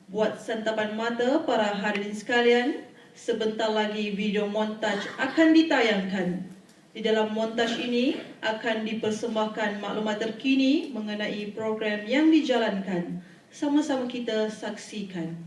Buat santapan mata para hadirin sekalian, sebentar lagi video montaj akan ditayangkan. Di dalam montaj ini akan dipersembahkan maklumat terkini mengenai program yang dijalankan. Sama-sama kita saksikan.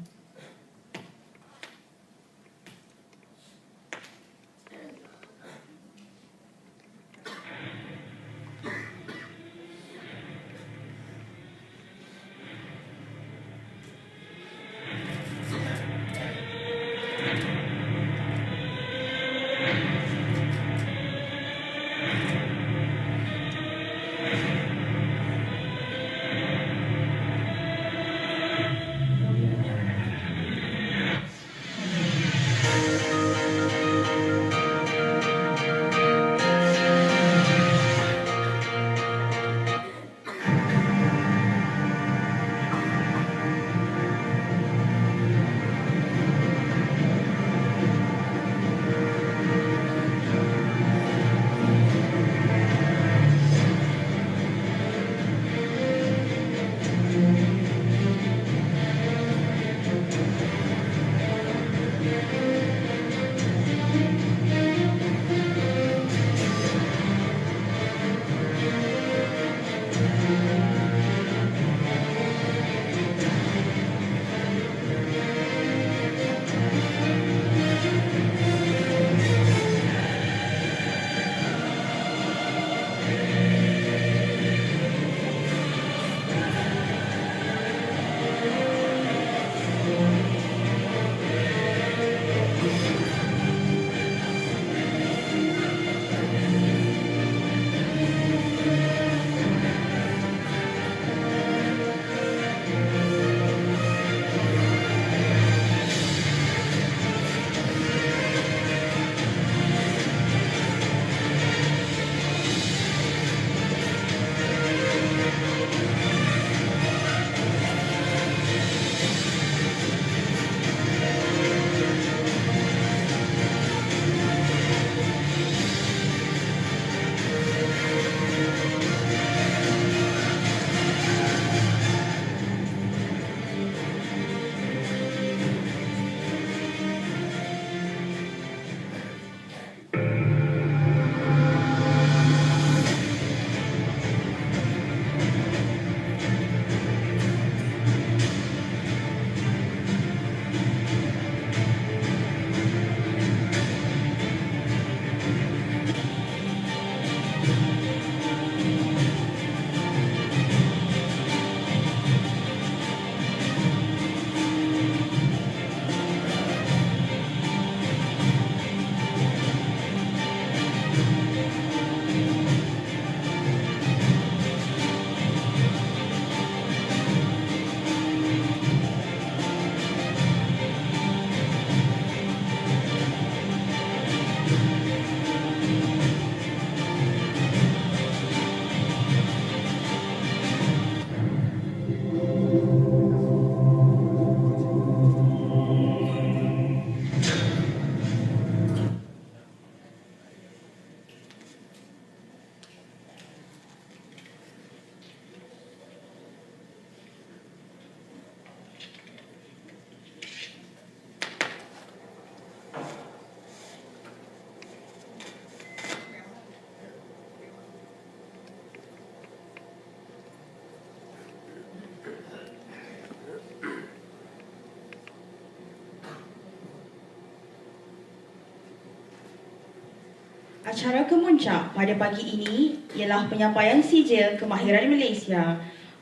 Acara kemuncak pada pagi ini ialah penyampaian sijil kemahiran Malaysia.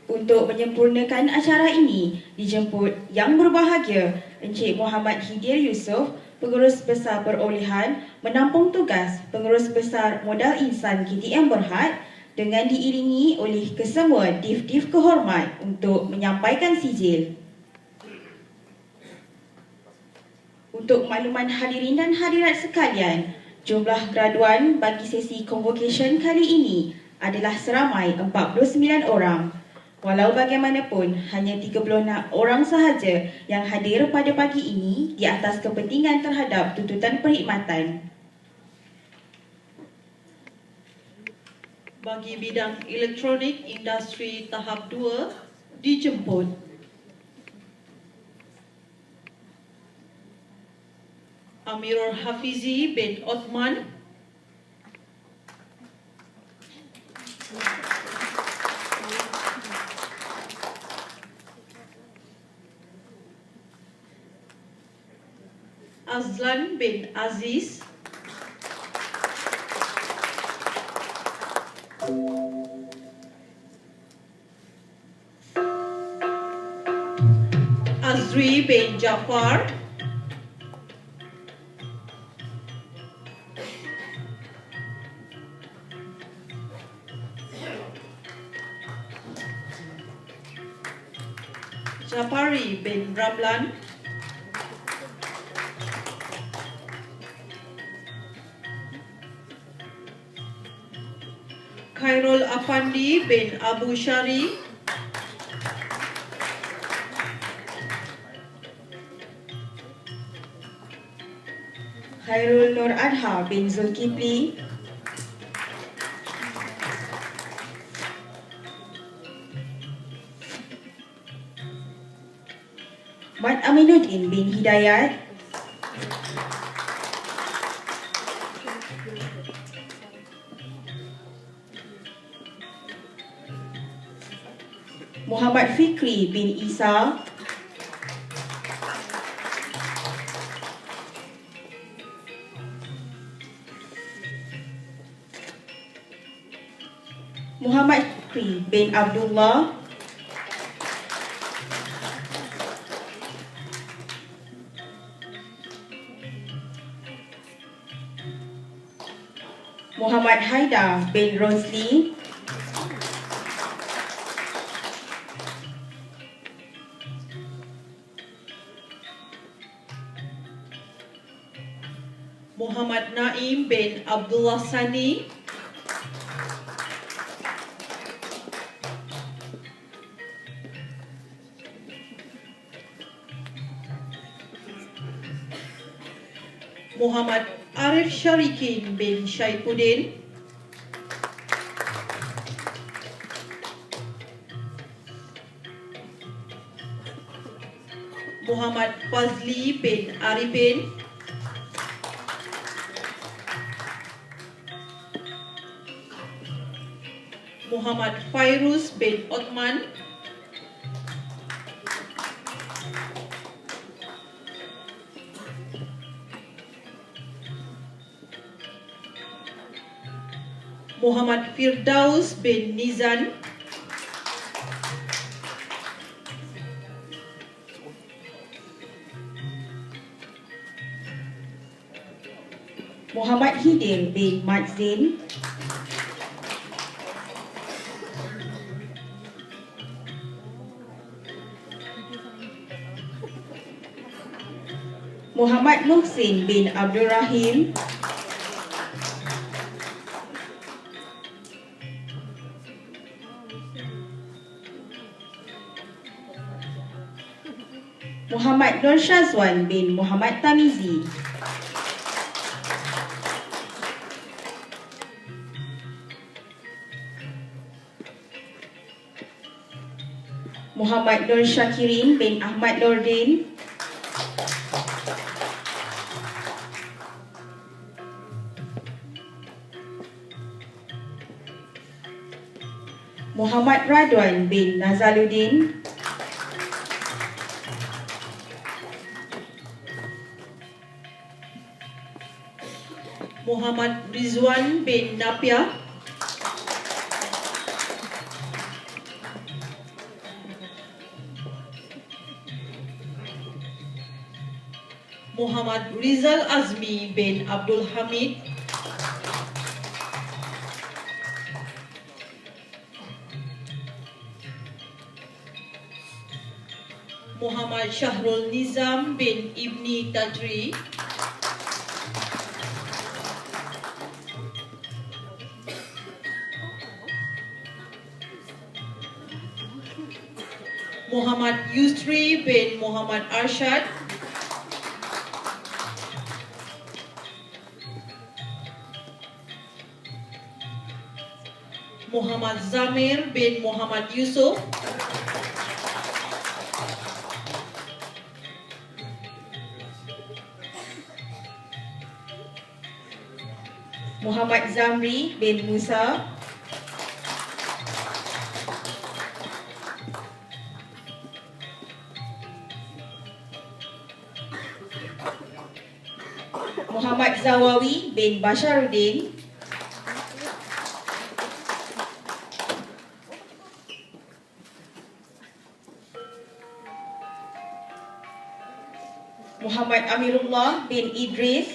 Untuk menyempurnakan acara ini, dijemput Yang Berbahagia Encik Muhammad Hidir Yusof, Pengurus Besar Perolehan Menampung Tugas Pengurus Besar Modal Insan KTM Berhad, dengan diiringi oleh kesemua div-div kehormat untuk menyampaikan sijil. Untuk makluman hadirin dan hadirat sekalian, jumlah graduan bagi sesi convocation kali ini adalah seramai 49 orang. Walau bagaimanapun, hanya 36 orang sahaja yang hadir pada pagi ini di atas kepentingan terhadap tuntutan perkhidmatan. Bagi bidang elektronik industri tahap 2 dijemput Amirul Hafizi bin Othman, Azlan bin Aziz, Azri bin Jafar, Jafari bin Ramlan, Khairul Afandi bin Abu Syari, Khairul Nur Adha bin Zulkifli, Mat Aminuddin bin Hidayat, Muhammad Fikri bin Isa, Muhammad Fikri bin Abdullah, Muhammad Haidar bin Rosli, Muhammad Naim bin Abdullah Sani, Muhammad Arif Syarikin bin Syaifuddin, Muhammad Fazli bin Arifin, Muhammad Fairuz bin Othman, Muhammad Firdaus bin Nizan, Muhammad Hidir bin Madzin, Muhammad Muhsin bin Abdul Rahim, Muhammad Nur Syazwan bin Muhammad Tamizi, Muhammad Nur Syakirin bin Ahmad Nordin, Muhammad Radwan bin Nazaluddin, Muhammad Rizwan bin Napia, Muhammad Rizal Azmi bin Abdul Hamid, Muhammad Syahrul Nizam bin Ibni Tajri, Muhammad Yusri bin Muhammad Arshad, Muhammad Zamir bin Muhammad Yusuf, Muhammad Zamri bin Musa, Muhammad Zawawi bin Basharuddin, Muhammad Amirullah bin Idris,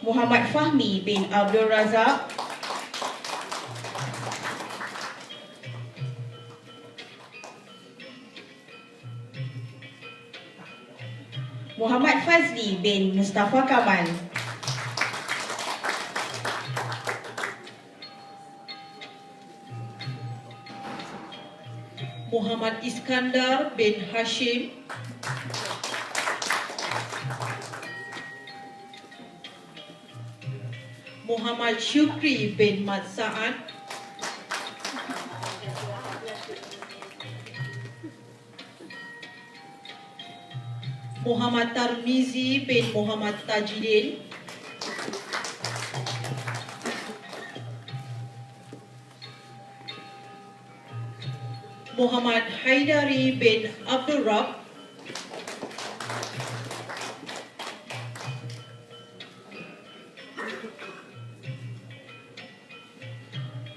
Muhammad Fahmi bin Abdul Razak, Muhammad Fazli bin Mustafa Kamal, Muhammad Iskandar bin Hashim, Muhammad Syukri bin Mat Saad, Muhammad Tarmizi bin Muhammad Tajidin, Muhammad Haidari bin Abdul Rabb,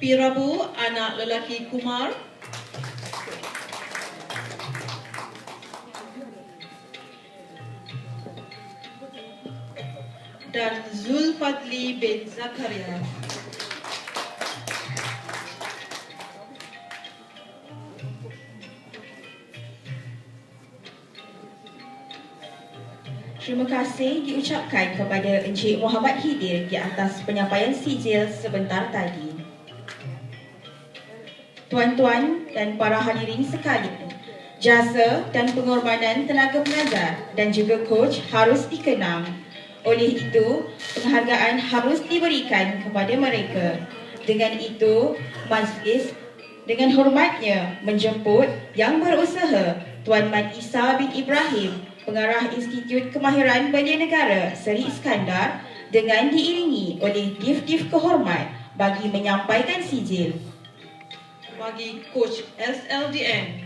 Pirabu anak lelaki Kumar, dan Zulfadli bin Zakaria. Terima kasih diucapkan kepada Encik Muhammad Hidir di atas penyampaian sijil sebentar tadi. Tuan-tuan dan para hadirin sekalian, jasa dan pengorbanan tenaga pengajar dan juga coach harus dikenang. Oleh itu, penghargaan harus diberikan kepada mereka. Dengan itu, majlis dengan hormatnya menjemput Yang Berusaha Tuan Mat Isa bin Ibrahim, Pengarah Institut Kemahiran Belia Negara Seri Iskandar, dengan diiringi oleh Div-Div Kehormat bagi menyampaikan sijil. Bagi Coach SLDN,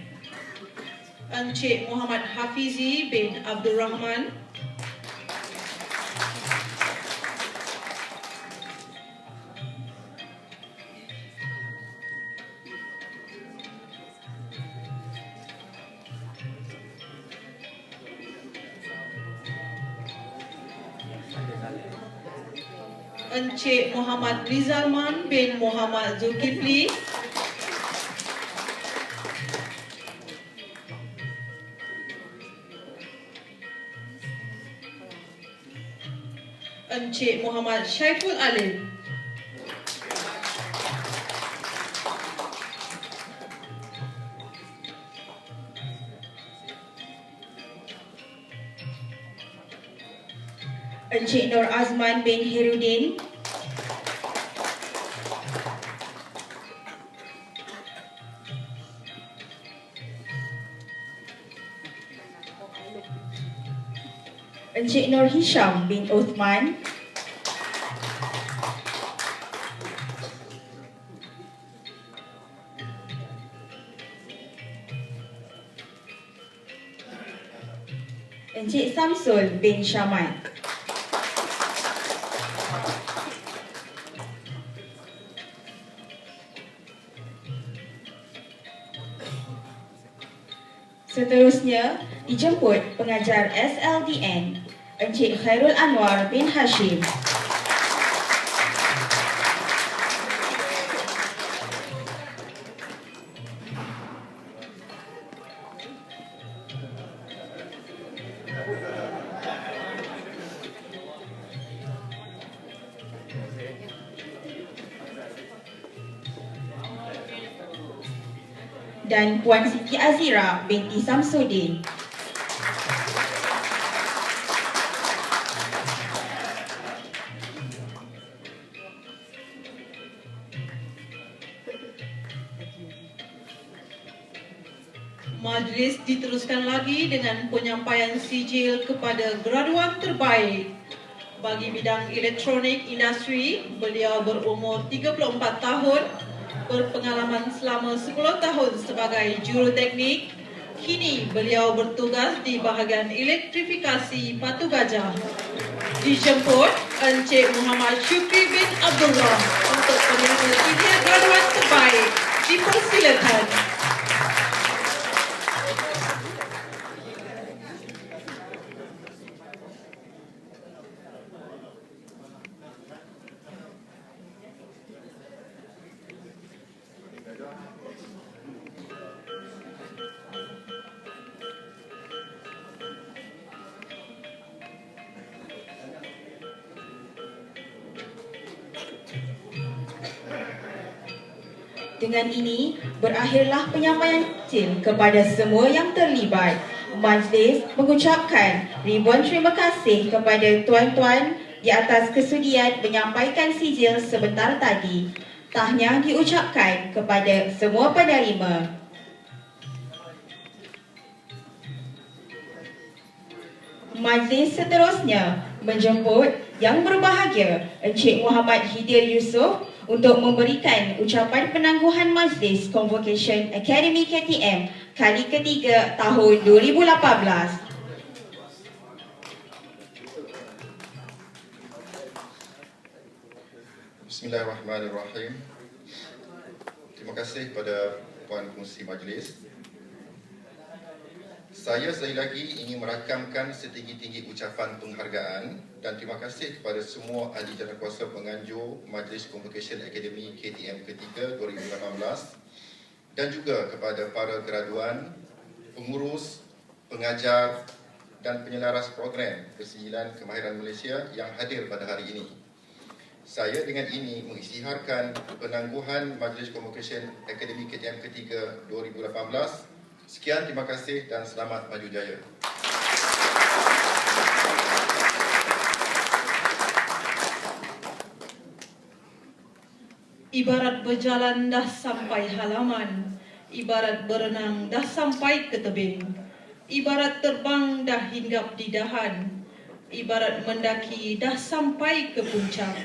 Encik Muhammad Hafizi bin Abdul Rahman, Encik Muhammad Rizalman bin Muhammad Zulkifli, Encik Muhammad Syaiful Alim, Encik Nur Azman bin Herudin, Encik Nur Hisham bin Uthman, Encik Samsul bin Syamad. Seterusnya, dijemput pengajar SLDN, Encik Khairul Anwar bin Hashim. Dan Puan Siti Azira binti Samsudin. Majlis diteruskan lagi dengan penyampaian sijil kepada graduan terbaik bagi bidang elektronik industri. Beliau berumur 34 tahun, berpengalaman selama 10 tahun sebagai juruteknik. Kini beliau bertugas di bahagian elektrifikasi Batu Gajah. Dijemput Encik Muhammad Syukri bin Abdullah untuk menerima sijil graduan terbaik. Dipersilakan. Dengan ini, berakhirlah penyampaian sijil kepada semua yang terlibat. Majlis mengucapkan ribuan terima kasih kepada tuan-tuan di atas kesudian menyampaikan sijil sebentar tadi. Tahniah diucapkan kepada semua penerima. Majlis seterusnya menjemput Yang Berbahagia Encik Muhammad Hidir Yusof untuk memberikan ucapan penangguhan Majlis Convocation Akademi KTM kali ketiga tahun 2018. Bismillahirrahmanirrahim. Terima kasih kepada Puan Pengerusi Majlis. Saya sekali lagi ingin merakamkan setinggi-tinggi ucapan penghargaan dan terima kasih kepada semua ahli jawatankuasa penganjur Majlis Convocation Akademi KTM ketiga 2018 dan juga kepada para graduan, pengurus, pengajar dan penyelaras program Persijilan Kemahiran Malaysia yang hadir pada hari ini. Saya dengan ini mengisytiharkan penangguhan Majlis Convocation Akademi KTM ketiga 2018. Sekian, terima kasih dan selamat maju jaya. Ibarat berjalan dah sampai halaman, ibarat berenang dah sampai ke tebing, ibarat terbang dah hinggap di dahan, ibarat mendaki dah sampai ke puncak.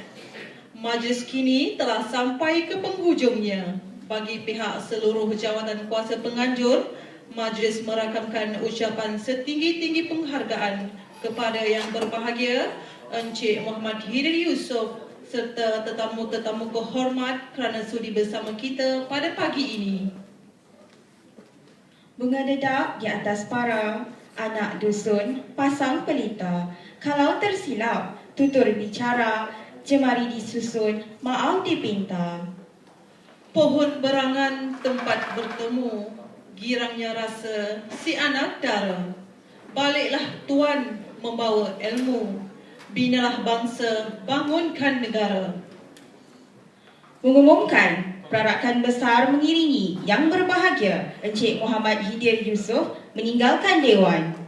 Majlis kini telah sampai ke penghujungnya. Bagi pihak seluruh jawatan kuasa penganjur, majlis merakamkan ucapan setinggi-tinggi penghargaan kepada Yang Berbahagia Encik Muhammad Hidir Yusof serta tetamu-tetamu kehormat kerana sudi bersama kita pada pagi ini. Bunga dedak di atas para anak dusun pasang pelita. Kalau tersilap, tutur bicara, jemari disusun, maaf dipinta. Pohon berangan tempat bertemu, girangnya rasa si anak dara. Baliklah Tuan membawa ilmu, binalah bangsa, bangunkan negara. Mengumumkan perarakan besar mengiringi Yang Berbahagia Encik Muhammad Hidir Yusof meninggalkan Dewan.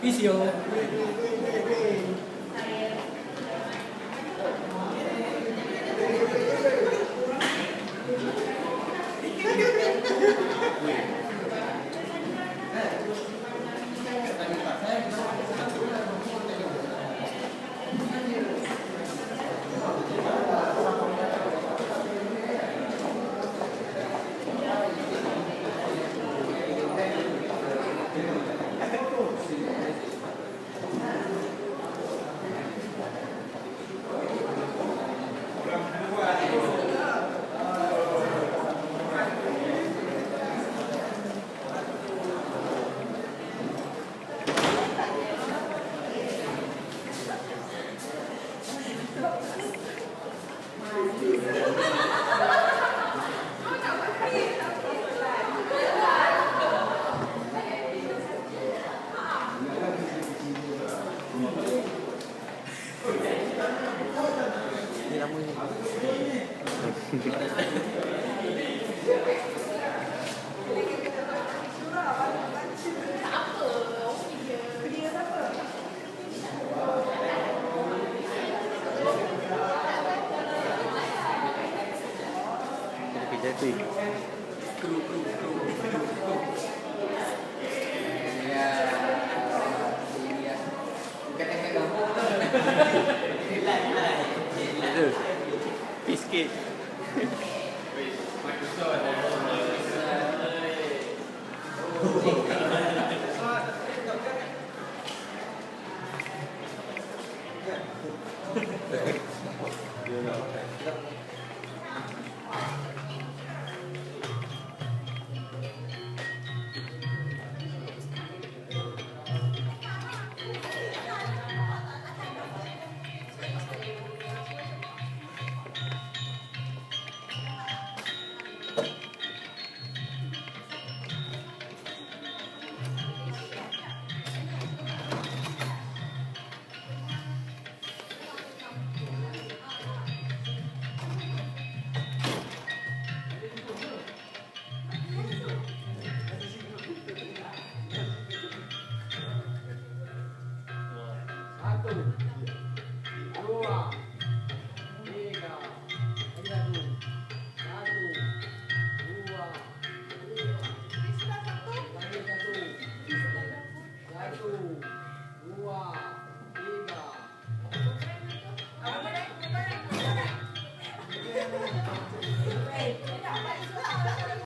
Visio. Sikit. Oh,